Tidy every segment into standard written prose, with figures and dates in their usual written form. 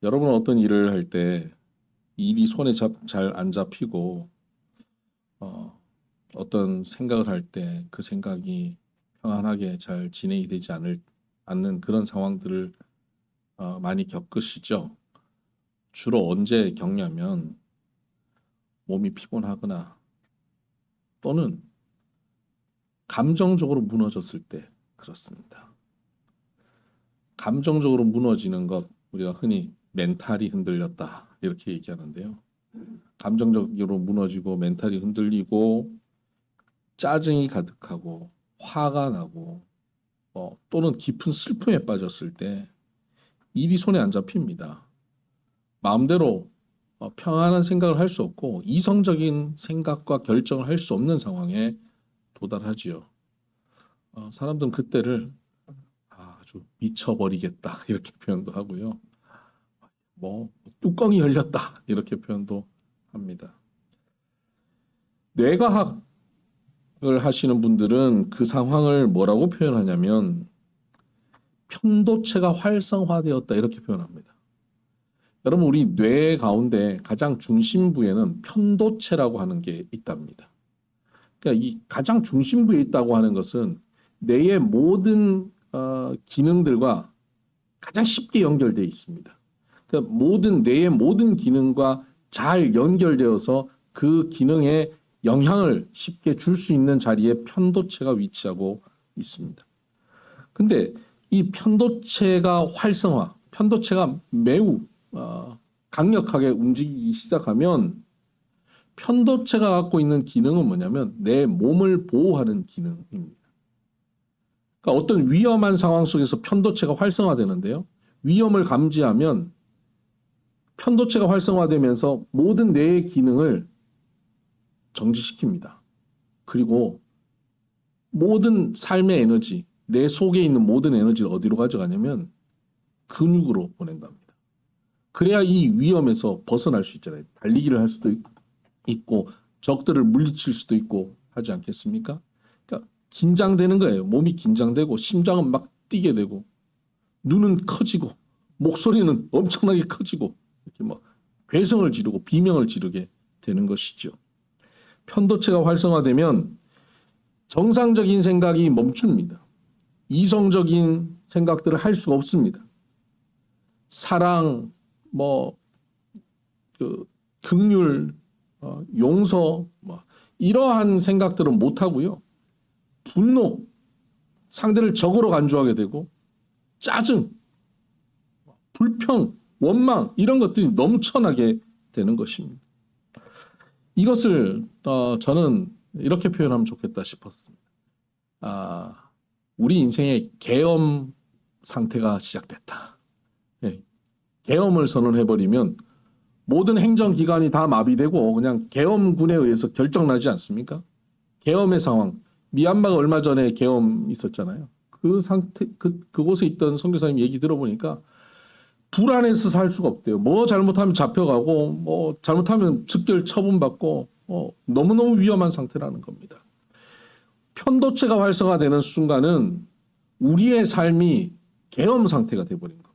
여러분은 어떤 일을 할 때 일이 손에 잘 안 잡히고 어떤 생각을 할 때 그 생각이 평안하게 잘 진행이 되지 않는 그런 상황들을 많이 겪으시죠? 주로 언제 겪냐면 몸이 피곤하거나 또는 감정적으로 무너졌을 때 그렇습니다. 감정적으로 무너지는 것 우리가 흔히 멘탈이 흔들렸다 이렇게 얘기하는데요. 감정적으로 무너지고 멘탈이 흔들리고 짜증이 가득하고 화가 나고 또는 깊은 슬픔에 빠졌을 때 일이 손에 안 잡힙니다. 마음대로 평안한 생각을 할 수 없고 이성적인 생각과 결정을 할 수 없는 상황에 도달하지요. 사람들은 그때를 아주 미쳐버리겠다 이렇게 표현도 하고요. 뭐 뚜껑이 열렸다 이렇게 표현도 합니다. 뇌과학을 하시는 분들은 그 상황을 뭐라고 표현하냐면 편도체가 활성화되었다 이렇게 표현합니다. 여러분 우리 뇌 가운데 가장 중심부에는 편도체라고 하는 게 있답니다. 그러니까 이 가장 중심부에 있다고 하는 것은 뇌의 모든 기능들과 가장 쉽게 연결되어 있습니다. 그러니까 뇌의 모든 기능과 잘 연결되어서 그 기능에 영향을 쉽게 줄 수 있는 자리에 편도체가 위치하고 있습니다. 근데 이 편도체가 매우 강력하게 움직이기 시작하면 편도체가 갖고 있는 기능은 뭐냐면 내 몸을 보호하는 기능입니다. 그러니까 어떤 위험한 상황 속에서 편도체가 활성화되는데요. 위험을 감지하면 편도체가 활성화되면서 모든 뇌의 기능을 정지시킵니다. 그리고 모든 삶의 에너지, 내 속에 있는 모든 에너지를 어디로 가져가냐면 근육으로 보낸답니다. 그래야 이 위험에서 벗어날 수 있잖아요. 달리기를 할 수도 있고 적들을 물리칠 수도 있고 하지 않겠습니까? 그러니까 긴장되는 거예요. 몸이 긴장되고 심장은 막 뛰게 되고 눈은 커지고 목소리는 엄청나게 커지고 이렇게 뭐 괴성을 지르고 비명을 지르게 되는 것이죠. 편도체가 활성화되면 정상적인 생각이 멈춥니다. 이성적인 생각들을 할 수가 없습니다. 사랑, 긍휼, 용서, 이러한 생각들은 못 하고요. 분노, 상대를 적으로 간주하게 되고 짜증, 불평, 원망 이런 것들이 넘쳐나게 되는 것입니다. 이것을 저는 이렇게 표현하면 좋겠다 싶었습니다. 우리 인생의 계엄 상태가 시작됐다. 예, 계엄을 선언해버리면 모든 행정기관이 다 마비되고 그냥 계엄군에 의해서 결정나지 않습니까? 계엄의 상황. 미얀마가 얼마 전에 계엄 있었잖아요. 그 상태, 그곳에 있던 선교사님 얘기 들어보니까 불안해서 살 수가 없대요. 뭐 잘못하면 잡혀가고, 뭐 잘못하면 즉결 처분받고, 너무너무 위험한 상태라는 겁니다. 편도체가 활성화되는 순간은 우리의 삶이 계엄 상태가 돼버린 겁니다.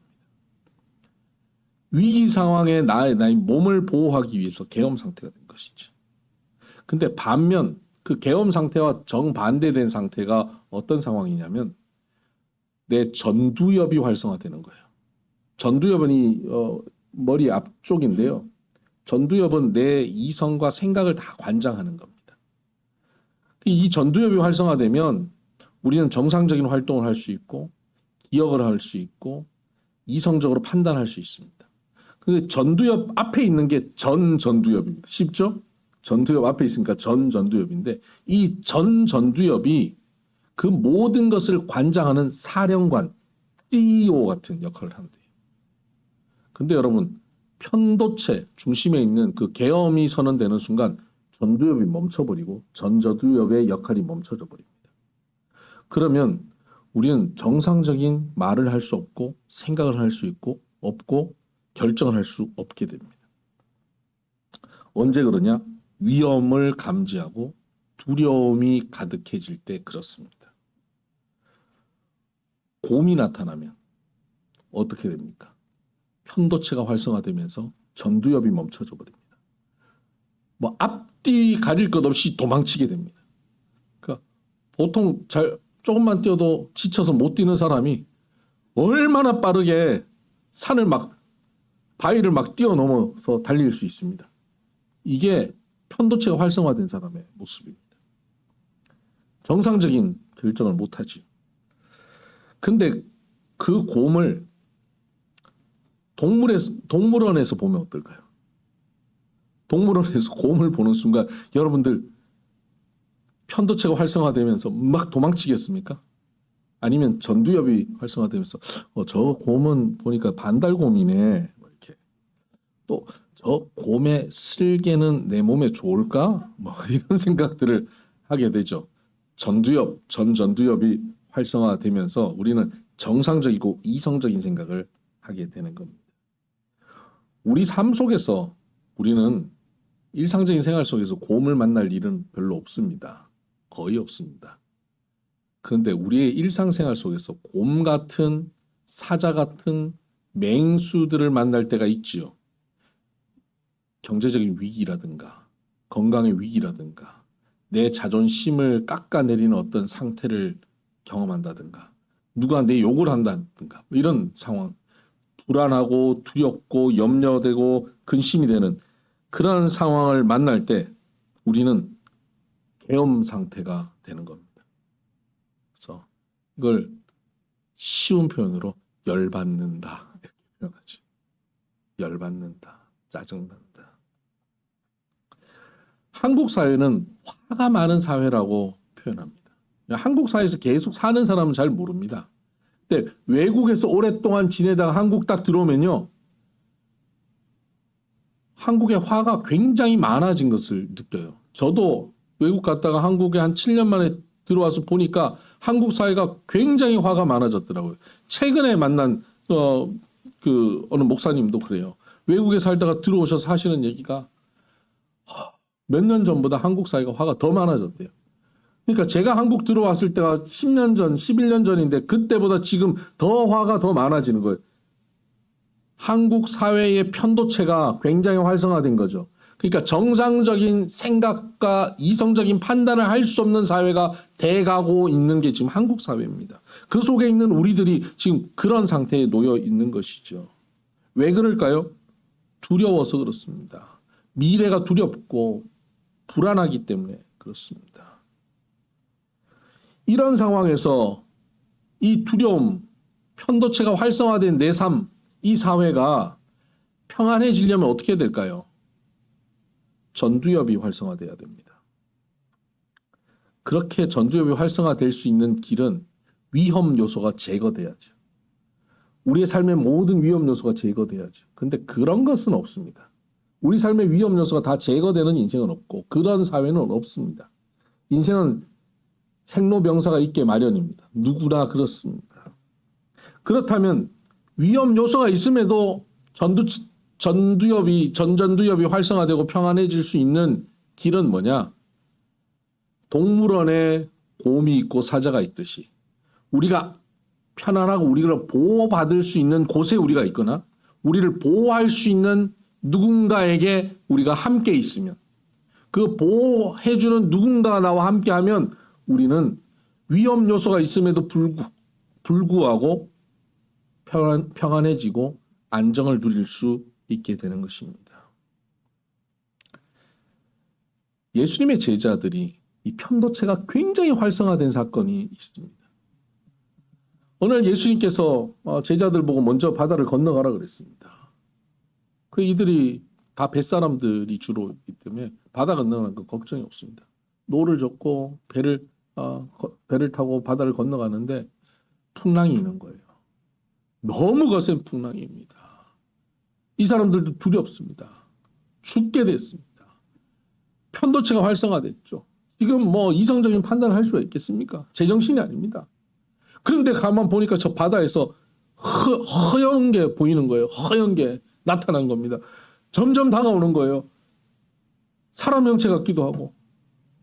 위기 상황에 나의 몸을 보호하기 위해서 계엄 상태가 된 것이죠. 근데 반면 그 계엄 상태와 정반대된 상태가 어떤 상황이냐면 내 전두엽이 활성화되는 거예요. 전두엽은 머리 앞쪽인데요. 전두엽은 내 이성과 생각을 다 관장하는 겁니다. 이 전두엽이 활성화되면 우리는 정상적인 활동을 할 수 있고 기억을 할 수 있고 이성적으로 판단할 수 있습니다. 근데 전두엽 앞에 있는 게 전두엽입니다. 쉽죠? 전두엽 앞에 있으니까 전두엽인데 이 전두엽이 그 모든 것을 관장하는 사령관, CEO 같은 역할을 한대요. 근데 여러분 편도체 중심에 있는 그 계엄이 선언되는 순간 전두엽이 멈춰버리고 전두엽의 역할이 멈춰져 버립니다. 그러면 우리는 정상적인 말을 할 수 없고 생각을 할 수 없고 결정을 할 수 없게 됩니다. 언제 그러냐? 위험을 감지하고 두려움이 가득해질 때 그렇습니다. 곰이 나타나면 어떻게 됩니까? 편도체가 활성화되면서 전두엽이 멈춰져 버립니다. 뭐 앞뒤 가릴 것 없이 도망치게 됩니다. 그러니까 보통 조금만 뛰어도 지쳐서 못 뛰는 사람이 얼마나 빠르게 바위를 막 뛰어넘어서 달릴 수 있습니다. 이게 편도체가 활성화된 사람의 모습입니다. 정상적인 결정을 못하지. 근데 그 곰을 동물원에서 보면 어떨까요? 동물원에서 곰을 보는 순간 여러분들 편도체가 활성화되면서 막 도망치겠습니까? 아니면 전두엽이 활성화되면서 저 곰은 보니까 반달곰이네. 이렇게 또 저 곰의 슬개는 내 몸에 좋을까? 뭐 이런 생각들을 하게 되죠. 전두엽이 활성화되면서 우리는 정상적이고 이성적인 생각을 하게 되는 겁니다. 우리 삶 속에서 우리는 일상적인 생활 속에서 곰을 만날 일은 별로 없습니다. 거의 없습니다. 그런데 우리의 일상생활 속에서 곰 같은 사자 같은 맹수들을 만날 때가 있지요. 경제적인 위기라든가 건강의 위기라든가 내 자존심을 깎아내리는 어떤 상태를 경험한다든가 누가 내 욕을 한다든가 이런 상황, 불안하고 두렵고 염려되고 근심이 되는 그런 상황을 만날 때 우리는 계엄 상태가 되는 겁니다. 그래서 이걸 쉬운 표현으로 열받는다 이렇게 표현하지. 열받는다, 짜증난다. 한국 사회는 화가 많은 사회라고 표현합니다. 한국 사회에서 계속 사는 사람은 잘 모릅니다. 근데 외국에서 오랫동안 지내다가 한국 딱 들어오면요. 한국의 화가 굉장히 많아진 것을 느껴요. 저도 외국 갔다가 한국에 한 7년 만에 들어와서 보니까 한국 사회가 굉장히 화가 많아졌더라고요. 최근에 만난 어느 목사님도 그래요. 외국에 살다가 들어오셔서 하시는 얘기가 몇 년 전보다 한국 사회가 화가 더 많아졌대요. 그러니까 제가 한국 들어왔을 때가 10년 전, 11년 전인데 그때보다 지금 더 화가 더 많아지는 거예요. 한국 사회의 편도체가 굉장히 활성화된 거죠. 그러니까 정상적인 생각과 이성적인 판단을 할 수 없는 사회가 돼가고 있는 게 지금 한국 사회입니다. 그 속에 있는 우리들이 지금 그런 상태에 놓여 있는 것이죠. 왜 그럴까요? 두려워서 그렇습니다. 미래가 두렵고 불안하기 때문에 그렇습니다. 이런 상황에서 이 두려움, 편도체가 활성화된 내 삶, 이 사회가 평안해지려면 어떻게 될까요? 전두엽이 활성화돼야 됩니다. 그렇게 전두엽이 활성화될 수 있는 길은 위험 요소가 제거돼야죠. 우리의 삶의 모든 위험 요소가 제거돼야죠. 그런데 그런 것은 없습니다. 우리 삶의 위험 요소가 다 제거되는 인생은 없고 그런 사회는 없습니다. 인생은 생로병사가 있게 마련입니다. 누구나 그렇습니다. 그렇다면 위험 요소가 있음에도 전두엽이 활성화되고 평안해질 수 있는 길은 뭐냐? 동물원에 곰이 있고 사자가 있듯이 우리가 편안하고 우리를 보호받을 수 있는 곳에 우리가 있거나 우리를 보호할 수 있는 누군가에게 우리가 함께 있으면 그 보호해주는 누군가가 나와 함께하면 우리는 위험 요소가 있음에도 불구하고 평안해지고 안정을 누릴 수 있게 되는 것입니다. 예수님의 제자들이 이 편도체가 굉장히 활성화된 사건이 있습니다. 오늘 예수님께서 제자들 보고 먼저 바다를 건너가라 그랬습니다. 그 이들이 다 뱃사람들이 주로 있기 때문에 바다 건너가는 거 걱정이 없습니다. 노를 젓고 배를 타고 바다를 건너가는데 풍랑이 있는 거예요. 너무 거센 풍랑입니다. 이 사람들도 두렵습니다. 죽게 됐습니다. 편도체가 활성화됐죠. 지금 뭐 이성적인 판단을 할 수가 있겠습니까? 제정신이 아닙니다. 그런데 가만 보니까 저 바다에서 허연 게 보이는 거예요. 허연 게 나타난 겁니다. 점점 다가오는 거예요. 사람 형체 같기도 하고.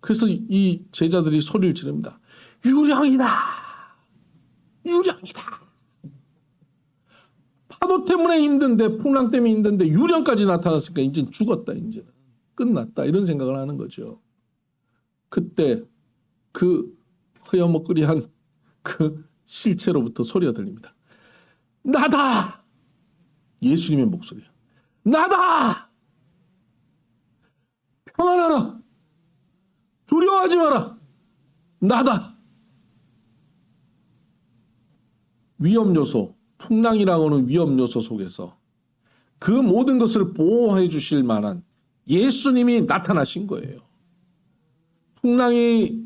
그래서 이 제자들이 소리를 지릅니다. 유령이다. 유령이다. 파도 때문에 힘든데, 풍랑 때문에 힘든데 유령까지 나타났으니까 이제 죽었다, 이제는 끝났다, 이런 생각을 하는 거죠. 그때 그 허여먹거리한 그 실체로부터 소리가 들립니다. 나다! 예수님의 목소리야. 나다! 평안하라! 두려워하지 마라! 나다! 위험 요소, 풍랑이라고 하는 위험 요소 속에서 그 모든 것을 보호해 주실 만한 예수님이 나타나신 거예요. 풍랑이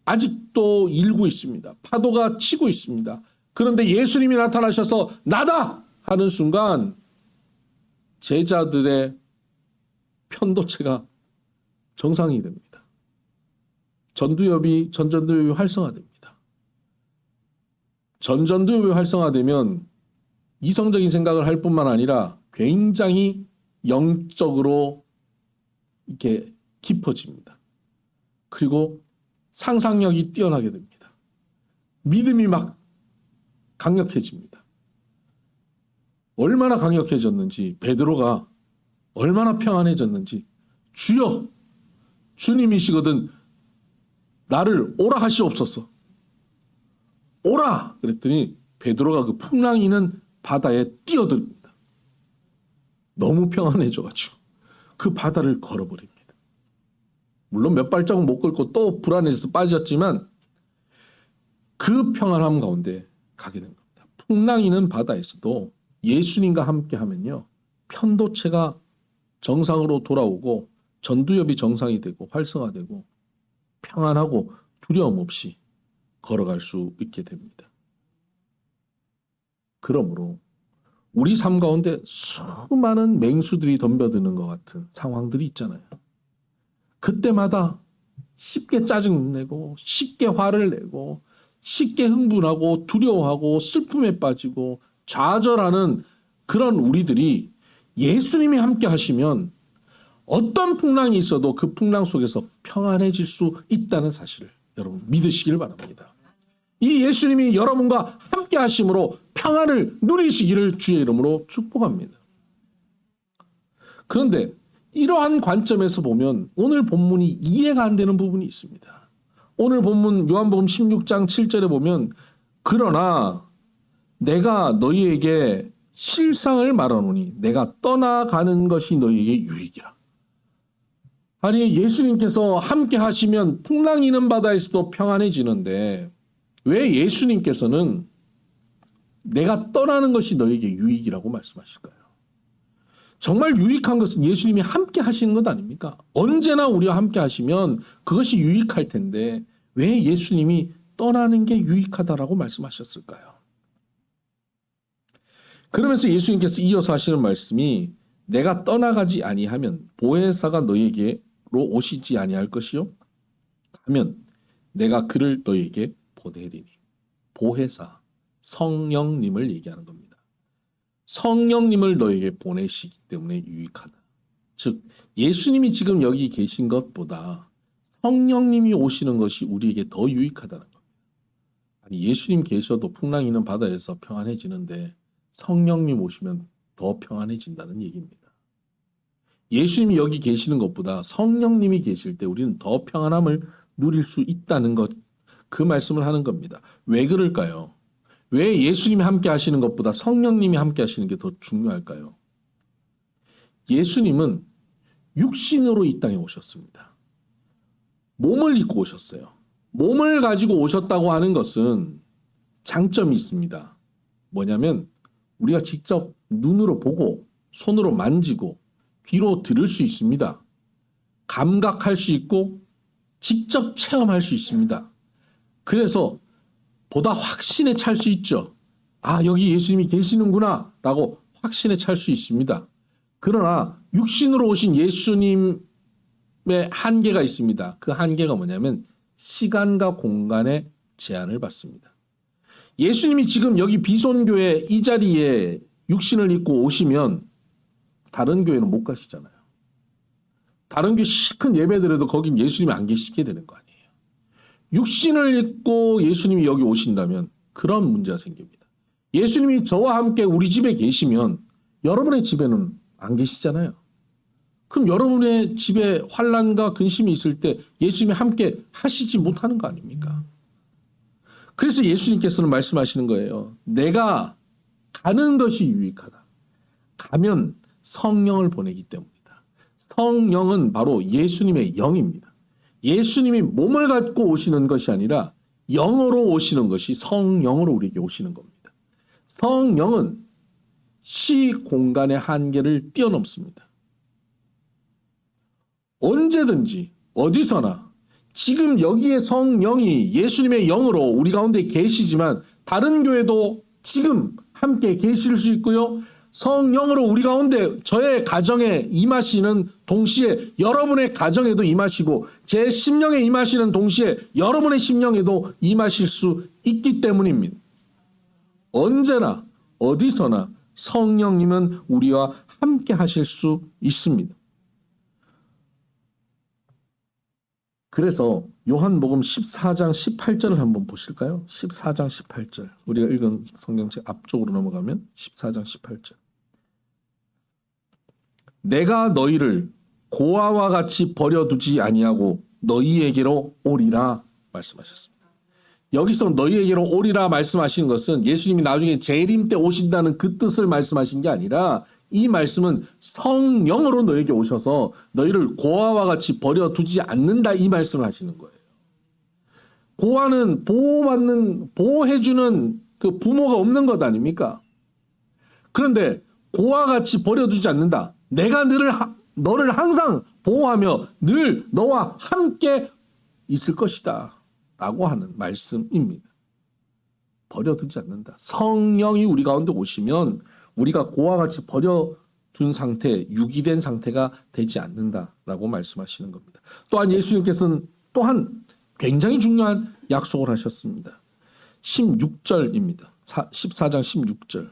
아직도 일고 있습니다. 파도가 치고 있습니다. 그런데 예수님이 나타나셔서 나다! 하는 순간 제자들의 편도체가 정상이 됩니다. 전전두엽이 활성화됩니다. 전전두엽이 활성화되면 이성적인 생각을 할 뿐만 아니라 굉장히 영적으로 이렇게 깊어집니다. 그리고 상상력이 뛰어나게 됩니다. 믿음이 막 강력해집니다. 얼마나 강력해졌는지, 베드로가 얼마나 평안해졌는지, 주여, 주님이시거든 나를 오라 하시옵소서. 오라! 그랬더니 베드로가 그 풍랑이 있는 바다에 뛰어듭니다. 너무 평안해져가지고 그 바다를 걸어버립니다. 물론 몇 발자국 못 걷고 또 불안해서 빠졌지만 그 평안함 가운데 가게 된 겁니다. 풍랑이 있는 바다에서도 예수님과 함께 하면요, 편도체가 정상으로 돌아오고 전두엽이 정상이 되고 활성화되고 평안하고 두려움 없이 걸어갈 수 있게 됩니다. 그러므로 우리 삶 가운데 수많은 맹수들이 덤벼드는 것 같은 상황들이 있잖아요. 그때마다 쉽게 짜증내고 쉽게 화를 내고 쉽게 흥분하고 두려워하고 슬픔에 빠지고 좌절하는 그런 우리들이 예수님이 함께 하시면 어떤 풍랑이 있어도 그 풍랑 속에서 평안해질 수 있다는 사실을 여러분 믿으시길 바랍니다. 이 예수님이 여러분과 함께 하심으로 평안을 누리시기를 주의 이름으로 축복합니다. 그런데 이러한 관점에서 보면 오늘 본문이 이해가 안 되는 부분이 있습니다. 오늘 본문 요한복음 16장 7절에 보면 그러나 내가 너희에게 실상을 말하노니 내가 떠나가는 것이 너희에게 유익이라. 아니, 예수님께서 함께 하시면 풍랑이 있는 바다에서도 평안해지는데 왜 예수님께서는 내가 떠나는 것이 너에게 유익이라고 말씀하실까요? 정말 유익한 것은 예수님이 함께 하시는 것 아닙니까? 언제나 우리와 함께 하시면 그것이 유익할 텐데 왜 예수님이 떠나는 게 유익하다라고 말씀하셨을까요? 그러면서 예수님께서 이어서 하시는 말씀이 내가 떠나가지 아니하면 보혜사가 너희에게로 오시지 아니할 것이요 하면 내가 그를 너희에게 보내리니. 보혜사, 성령님을 얘기하는 겁니다. 성령님을 너에게 보내시기 때문에 유익하다. 즉 예수님이 지금 여기 계신 것보다 성령님이 오시는 것이 우리에게 더 유익하다는 겁니다. 아니, 예수님 계셔도 풍랑이 있는 바다에서 평안해지는데 성령님 오시면 더 평안해진다는 얘기입니다. 예수님이 여기 계시는 것보다 성령님이 계실 때 우리는 더 평안함을 누릴 수 있다는 것, 그 말씀을 하는 겁니다. 왜 그럴까요? 왜 예수님이 함께 하시는 것보다 성령님이 함께 하시는 게 더 중요할까요? 예수님은 육신으로 이 땅에 오셨습니다. 몸을 입고 오셨어요. 몸을 가지고 오셨다고 하는 것은 장점이 있습니다. 뭐냐면 우리가 직접 눈으로 보고 손으로 만지고 귀로 들을 수 있습니다. 감각할 수 있고 직접 체험할 수 있습니다. 그래서 보다 확신에 찰 수 있죠. 아, 여기 예수님이 계시는구나 라고 확신에 찰 수 있습니다. 그러나 육신으로 오신 예수님의 한계가 있습니다. 그 한계가 뭐냐면 시간과 공간의 제한을 받습니다. 예수님이 지금 여기 비손교회 이 자리에 육신을 입고 오시면 다른 교회는 못 가시잖아요. 다른 교회 시큰 예배드려도 거긴 예수님이 안 계시게 되는 거 아니에요. 육신을 입고 예수님이 여기 오신다면 그런 문제가 생깁니다. 예수님이 저와 함께 우리 집에 계시면 여러분의 집에는 안 계시잖아요. 그럼 여러분의 집에 환난과 근심이 있을 때 예수님이 함께 하시지 못하는 거 아닙니까? 그래서 예수님께서는 말씀하시는 거예요. 내가 가는 것이 유익하다. 가면 성령을 보내기 때문이다. 성령은 바로 예수님의 영입니다. 예수님이 몸을 갖고 오시는 것이 아니라 영으로 오시는 것이 성령으로 우리에게 오시는 겁니다. 성령은 시 공간의 한계를 뛰어넘습니다. 언제든지 어디서나 지금 여기에 성령이 예수님의 영으로 우리 가운데 계시지만 다른 교회도 지금 함께 계실 수 있고요. 성령으로 우리 가운데 저의 가정에 임하시는 동시에 여러분의 가정에도 임하시고 제 심령에 임하시는 동시에 여러분의 심령에도 임하실 수 있기 때문입니다. 언제나 어디서나 성령님은 우리와 함께 하실 수 있습니다. 그래서 요한복음 14장 18절을 한번 보실까요? 14장 18절. 우리가 읽은 성경책 앞쪽으로 넘어가면 14장 18절. 내가 너희를 고아와 같이 버려두지 아니하고 너희에게로 오리라 말씀하셨습니다. 여기서 너희에게로 오리라 말씀하시는 것은 예수님이 나중에 재림 때 오신다는 그 뜻을 말씀하신 게 아니라 이 말씀은 성령으로 너에게 오셔서 너희를 고아와 같이 버려두지 않는다 이 말씀을 하시는 거예요. 고아는 보호해주는 그 부모가 없는 것 아닙니까? 그런데 고아와 같이 버려두지 않는다. 내가 너를 항상 보호하며 늘 너와 함께 있을 것이다 라고 하는 말씀입니다. 버려두지 않는다. 성령이 우리 가운데 오시면 우리가 고아와 같이 버려둔 상태, 유기된 상태가 되지 않는다라고 말씀하시는 겁니다. 또한 예수님께서는 또한 굉장히 중요한 약속을 하셨습니다. 16절입니다. 14장 16절.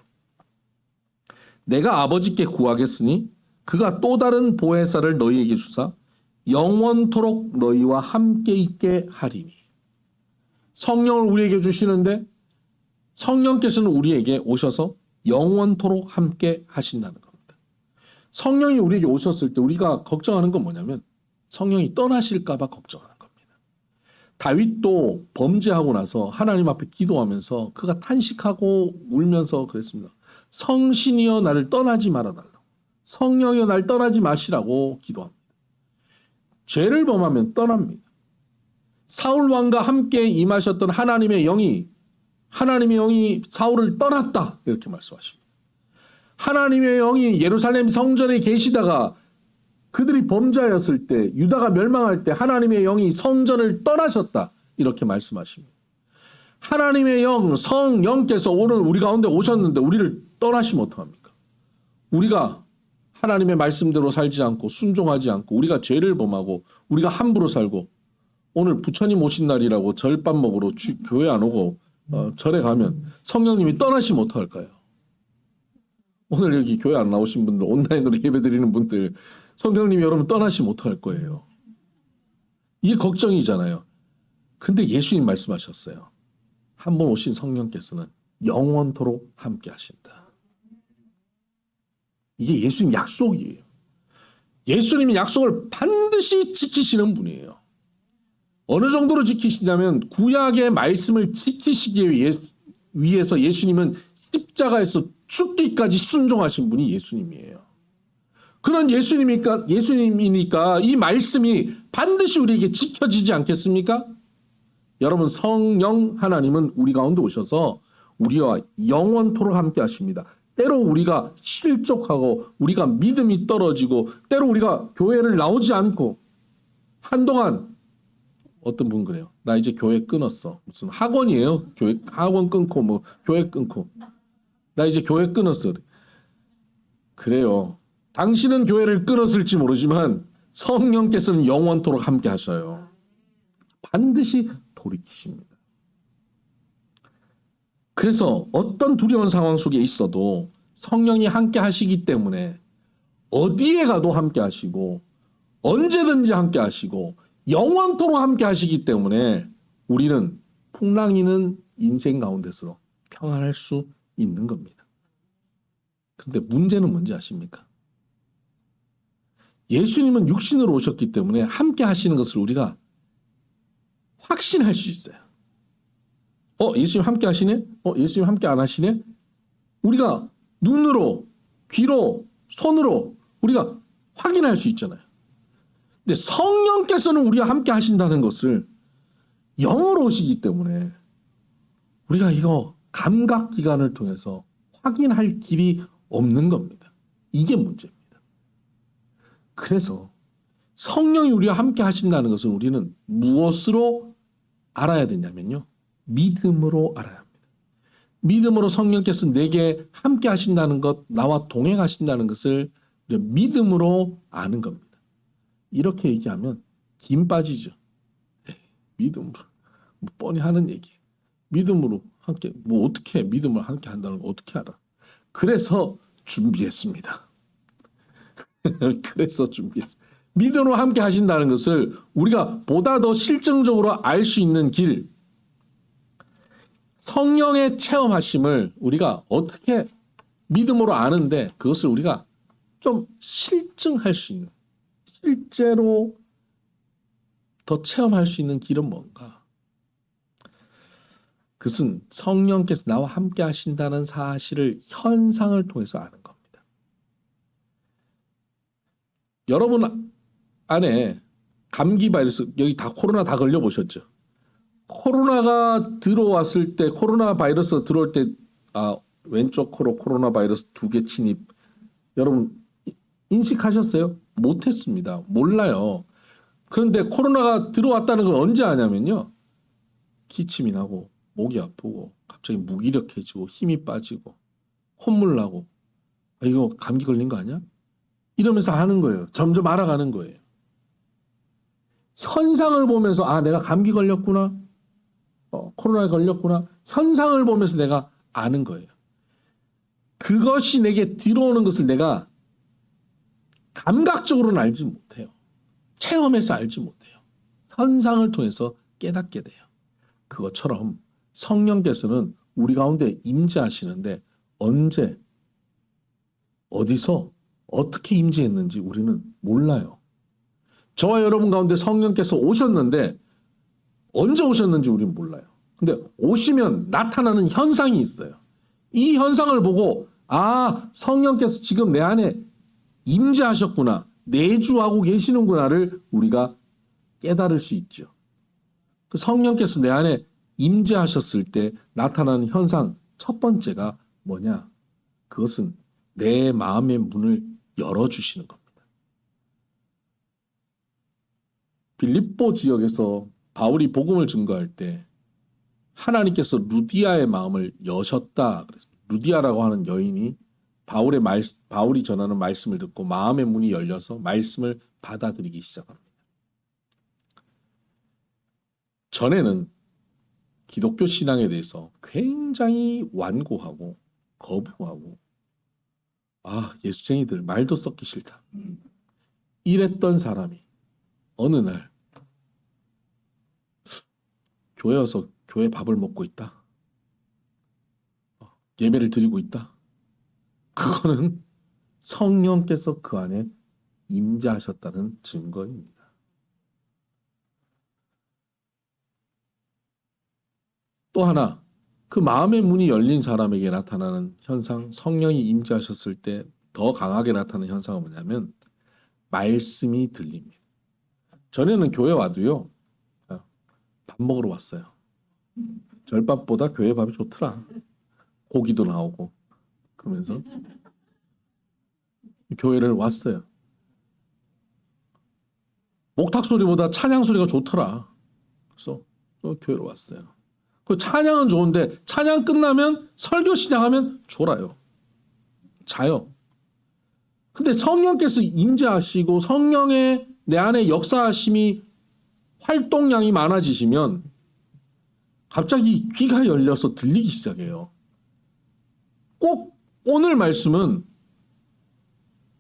내가 아버지께 구하겠으니 그가 또 다른 보혜사를 너희에게 주사 영원토록 너희와 함께 있게 하리니. 성령을 우리에게 주시는데 성령께서는 우리에게 오셔서 영원토록 함께 하신다는 겁니다. 성령이 우리에게 오셨을 때 우리가 걱정하는 건 뭐냐면 성령이 떠나실까 봐 걱정하는 겁니다. 다윗도 범죄하고 나서 하나님 앞에 기도하면서 그가 탄식하고 울면서 그랬습니다. 성신이여 나를 떠나지 말아달라고. 성령이여 날 떠나지 마시라고 기도합니다. 죄를 범하면 떠납니다. 사울 왕과 함께 임하셨던 하나님의 영이 사울을 떠났다 이렇게 말씀하십니다. 하나님의 영이 예루살렘 성전에 계시다가 그들이 범죄하였을 때 유다가 멸망할 때 하나님의 영이 성전을 떠나셨다 이렇게 말씀하십니다. 하나님의 영 성령께서 오늘 우리 가운데 오셨는데 우리를 떠나시면 어떡합니까? 우리가 하나님의 말씀대로 살지 않고 순종하지 않고 우리가 죄를 범하고 우리가 함부로 살고 오늘 부처님 오신 날이라고 절밥 먹으러 교회 안 오고 절에 가면 성령님이 떠나시면 어떡할까요? 오늘 여기 교회 안 나오신 분들 온라인으로 예배드리는 분들 성령님이 여러분 떠나시면 어떡할 거예요? 이게 걱정이잖아요. 근데 예수님 말씀하셨어요. 한 번 오신 성령께서는 영원토록 함께 하신다. 이게 예수님 약속이에요. 예수님이 약속을 반드시 지키시는 분이에요. 어느 정도로 지키시냐면 구약의 말씀을 지키시기 위해서 예수님은 십자가에서 죽기까지 순종하신 분이 예수님이에요. 그런 예수님이니까 이 말씀이 반드시 우리에게 지켜지지 않겠습니까? 여러분 성령 하나님은 우리 가운데 오셔서 우리와 영원토록 함께 하십니다. 때로 우리가 실족하고 우리가 믿음이 떨어지고 때로 우리가 교회를 나오지 않고 한동안 어떤 분 그래요. 나 이제 교회 끊었어. 무슨 학원이에요. 학원 끊고 뭐 교회 끊고. 나 이제 교회 끊었어. 그래요. 당신은 교회를 끊었을지 모르지만 성령께서는 영원토록 함께 하셔요. 반드시 돌이키십니다. 그래서 어떤 두려운 상황 속에 있어도 성령이 함께 하시기 때문에 어디에 가도 함께 하시고 언제든지 함께 하시고 영원토록 함께 하시기 때문에 우리는 풍랑이는 인생 가운데서 평안할 수 있는 겁니다. 근데 문제는 뭔지 아십니까? 예수님은 육신으로 오셨기 때문에 함께 하시는 것을 우리가 확신할 수 있어요. 예수님 함께 하시네? 예수님 함께 안 하시네? 우리가 눈으로, 귀로, 손으로 우리가 확인할 수 있잖아요. 근데 성령께서는 우리와 함께 하신다는 것을 영으로 오시기 때문에 우리가 이거 감각기관을 통해서 확인할 길이 없는 겁니다. 이게 문제입니다. 그래서 성령이 우리와 함께 하신다는 것은 우리는 무엇으로 알아야 되냐면요. 믿음으로 알아야 합니다. 믿음으로 성령께서 내게 함께 하신다는 것, 나와 동행하신다는 것을 믿음으로 아는 겁니다. 이렇게 얘기하면 김 빠지죠. 믿음으로. 뻔히 하는 얘기. 믿음으로 함께, 어떻게 믿음으로 함께 한다는 거 어떻게 알아? 그래서 준비했습니다. 믿음으로 함께 하신다는 것을 우리가 보다 더 실증적으로 알 수 있는 길, 성령의 체험하심을 우리가 어떻게 믿음으로 아는데 그것을 우리가 좀 실증할 수 있는, 실제로 더 체험할 수 있는 길은 뭔가? 그것은 성령께서 나와 함께 하신다는 사실을 현상을 통해서 아는 겁니다. 여러분 안에 감기 바이러스, 여기 다 코로나 다 걸려보셨죠? 코로나가 들어왔을 때, 코로나 바이러스가 들어올 때, 왼쪽 코로 코로나 바이러스 2개 침입. 여러분 인식하셨어요? 못했습니다. 몰라요. 그런데 코로나가 들어왔다는 걸 언제 아냐면요. 기침이 나고 목이 아프고 갑자기 무기력해지고 힘이 빠지고 콧물 나고 이거 감기 걸린 거 아니야? 이러면서 하는 거예요. 점점 알아가는 거예요. 현상을 보면서 내가 감기 걸렸구나. 코로나에 걸렸구나. 현상을 보면서 내가 아는 거예요. 그것이 내게 들어오는 것을 내가 감각적으로는 알지 못해요. 체험해서 알지 못해요. 현상을 통해서 깨닫게 돼요. 그것처럼 성령께서는 우리 가운데 임재하시는데 언제, 어디서, 어떻게 임재했는지 우리는 몰라요. 저와 여러분 가운데 성령께서 오셨는데 언제 오셨는지 우리는 몰라요. 근데 오시면 나타나는 현상이 있어요. 이 현상을 보고 성령께서 지금 내 안에 임재하셨구나, 내주하고 계시는구나를 우리가 깨달을 수 있죠. 그 성령께서 내 안에 임재하셨을 때 나타나는 현상 첫 번째가 뭐냐? 그것은 내 마음의 문을 열어주시는 겁니다. 빌립보 지역에서 바울이 복음을 증거할 때 하나님께서 루디아의 마음을 여셨다. 그래서 루디아라고 하는 여인이 바울이 전하는 말씀을 듣고 마음의 문이 열려서 말씀을 받아들이기 시작합니다. 전에는 기독교 신앙에 대해서 굉장히 완고하고 거부하고 예수쟁이들 말도 썩기 싫다. 이랬던 사람이 어느 날 교회 와서 교회 밥을 먹고 있다. 예배를 드리고 있다. 그거는 성령께서 그 안에 임재하셨다는 증거입니다. 또 하나, 그 마음의 문이 열린 사람에게 나타나는 현상, 성령이 임재하셨을 때 더 강하게 나타나는 현상은 뭐냐면 말씀이 들립니다. 전에는 교회 와도요, 밥 먹으러 왔어요. 절밥보다 교회 밥이 좋더라. 고기도 나오고 그러면서 교회를 왔어요. 목탁 소리보다 찬양 소리가 좋더라. 그래서 교회로 왔어요. 그 찬양은 좋은데 찬양 끝나면 설교 시작하면 졸아요. 자요. 근데 성령께서 임재하시고 성령의 내 안에 역사하심이 활동량이 많아지시면 갑자기 귀가 열려서 들리기 시작해요. 꼭 오늘 말씀은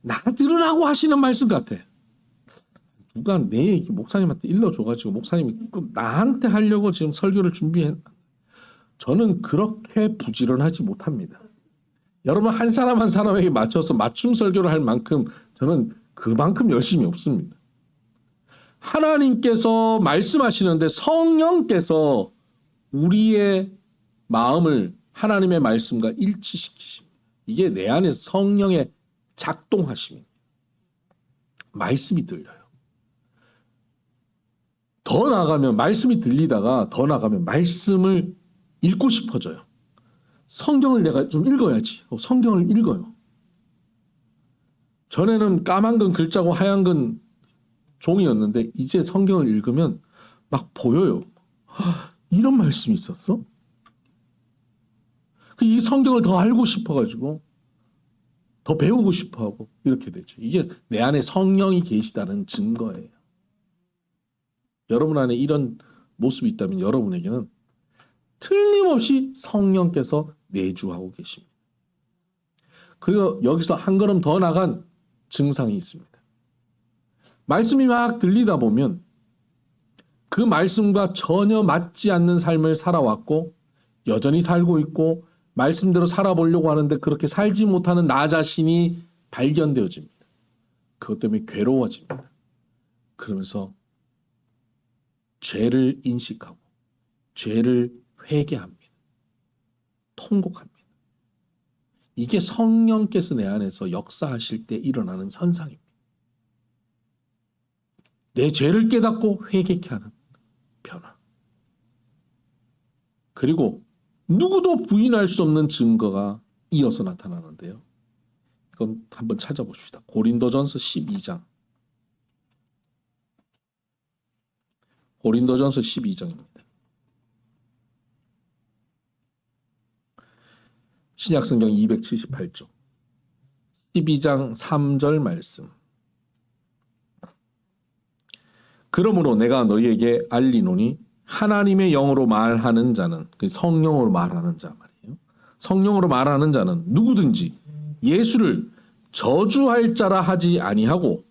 나 들으라고 하시는 말씀 같아. 누가 내 얘기 목사님한테 일러줘가지고 목사님이 나한테 하려고 지금 설교를 준비해. 저는 그렇게 부지런하지 못합니다. 여러분 한 사람 한 사람에게 맞춰서 맞춤 설교를 할 만큼 저는 그만큼 열심히 없습니다. 하나님께서 말씀하시는데 성령께서 우리의 마음을 하나님의 말씀과 일치시키십니다. 이게 내 안에서 성령의 작동하심입니다. 말씀이 들려요. 더 나가면 말씀이 들리다가 더 나가면 말씀을 읽고 싶어져요. 성경을 내가 좀 읽어야지. 성경을 읽어요. 전에는 까만 건 글자고 하얀 건 종이었는데 이제 성경을 읽으면 막 보여요. 이런 말씀이 있었어? 이 성경을 더 알고 싶어가지고 더 배우고 싶어하고 이렇게 되죠. 이게 내 안에 성령이 계시다는 증거예요. 여러분 안에 이런 모습이 있다면 여러분에게는 틀림없이 성령께서 내주하고 계십니다. 그리고 여기서 한 걸음 더 나간 증상이 있습니다. 말씀이 막 들리다 보면 그 말씀과 전혀 맞지 않는 삶을 살아왔고 여전히 살고 있고 말씀대로 살아보려고 하는데 그렇게 살지 못하는 나 자신이 발견되어집니다. 그것 때문에 괴로워집니다. 그러면서 죄를 인식하고 죄를 회개합니다. 통곡합니다. 이게 성령께서 내 안에서 역사하실 때 일어나는 현상입니다. 내 죄를 깨닫고 회개케 하는 변화. 그리고 누구도 부인할 수 없는 증거가 이어서 나타나는데요. 이건 한번 찾아봅시다. 고린도전서 12장. 고린도전서 12장입니다. 신약성경 278쪽 12장 3절 말씀. 그러므로 내가 너희에게 알리노니 하나님의 영으로 말하는 자는, 성령으로 말하는 자 말이에요. 성령으로 말하는 자는 누구든지 예수를 저주할 자라 하지 아니하고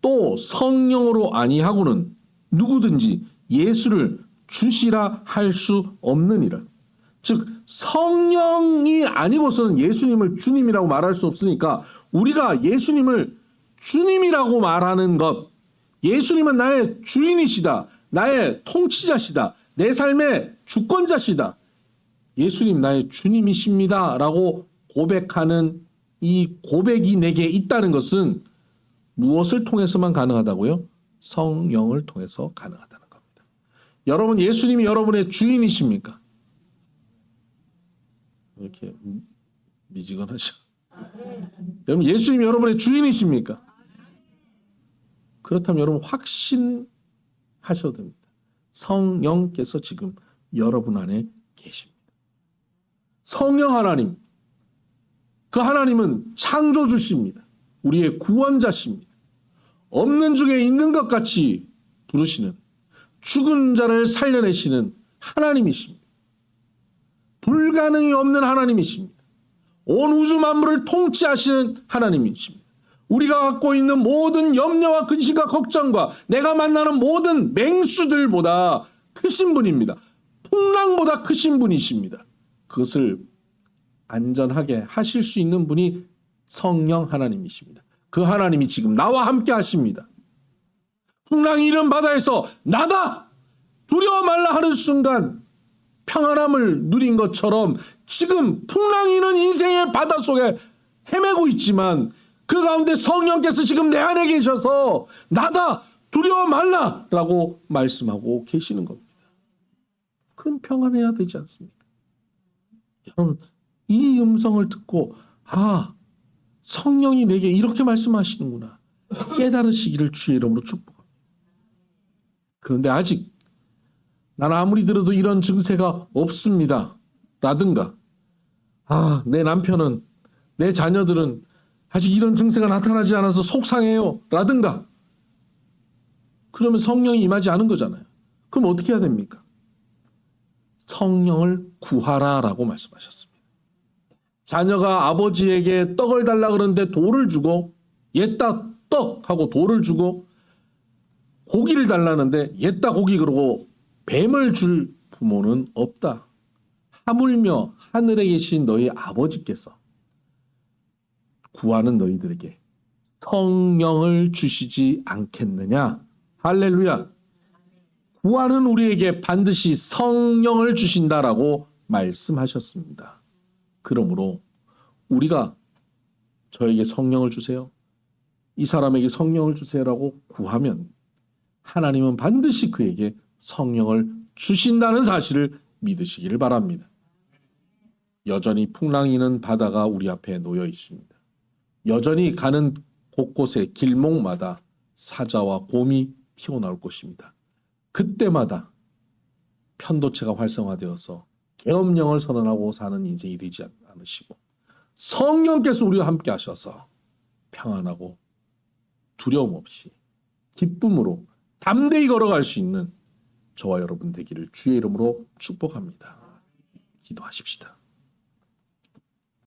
또 성령으로 아니하고는 누구든지 예수를 주시라 할 수 없느니라. 즉 성령이 아니고서는 예수님을 주님이라고 말할 수 없으니까 우리가 예수님을 주님이라고 말하는 것, 예수님은 나의 주인이시다, 나의 통치자시다, 내 삶의 주권자시다, 예수님 나의 주님이십니다 라고 고백하는 이 고백이 내게 있다는 것은 무엇을 통해서만 가능하다고요? 성령을 통해서 가능하다는 겁니다. 여러분, 예수님이 여러분의 주인이십니까? 이렇게 미지근하죠. 여러분, 예수님이 여러분의 주인이십니까? 그렇다면 여러분 확신하셔도 됩니다. 성령께서 지금 여러분 안에 계십니다. 성령 하나님, 그 하나님은 창조주십니다. 우리의 구원자십니다. 없는 중에 있는 것 같이 부르시는, 죽은 자를 살려내시는 하나님이십니다. 불가능이 없는 하나님이십니다. 온 우주 만물을 통치하시는 하나님이십니다. 우리가 갖고 있는 모든 염려와 근심과 걱정과 내가 만나는 모든 맹수들보다 크신 분입니다. 풍랑보다 크신 분이십니다. 그것을 안전하게 하실 수 있는 분이 성령 하나님이십니다. 그 하나님이 지금 나와 함께 하십니다. 풍랑이 이른 바다에서 나다! 두려워 말라 하는 순간 평안함을 누린 것처럼 지금 풍랑이 있는 인생의 바다 속에 헤매고 있지만 그 가운데 성령께서 지금 내 안에 계셔서 나다! 두려워 말라! 라고 말씀하고 계시는 겁니다. 그럼 평안해야 되지 않습니까? 여러분, 이 음성을 듣고 성령이 내게 이렇게 말씀하시는구나 깨달으시기를 주의 이름으로 축복합니다. 그런데 아직 나는 아무리 들어도 이런 증세가 없습니다 라든가 내 남편은, 내 자녀들은 아직 이런 증세가 나타나지 않아서 속상해요 라든가, 그러면 성령이 임하지 않은 거잖아요. 그럼 어떻게 해야 됩니까? 성령을 구하라 라고 말씀하셨습니다. 자녀가 아버지에게 떡을 달라 그러는데 돌을 주고, 옛다 떡 하고 돌을 주고, 고기를 달라는데 옛다 고기 그러고 뱀을 줄 부모는 없다. 하물며 하늘에 계신 너희 아버지께서 구하는 너희들에게 성령을 주시지 않겠느냐. 할렐루야. 구하는 우리에게 반드시 성령을 주신다라고 말씀하셨습니다. 그러므로 우리가 저에게 성령을 주세요, 이 사람에게 성령을 주세요라고 구하면 하나님은 반드시 그에게 성령을 주신다는 사실을 믿으시기를 바랍니다. 여전히 풍랑이는 바다가 우리 앞에 놓여 있습니다. 여전히 가는 곳곳에 길목마다 사자와 곰이 튀어나올 것입니다. 그때마다 편도체가 활성화되어서 계엄령을 선언하고 사는 인생이 되지 않으시고 성령께서 우리와 함께 하셔서 평안하고 두려움 없이 기쁨으로 담대히 걸어갈 수 있는 저와 여러분 되기를 주의 이름으로 축복합니다. 기도하십시다.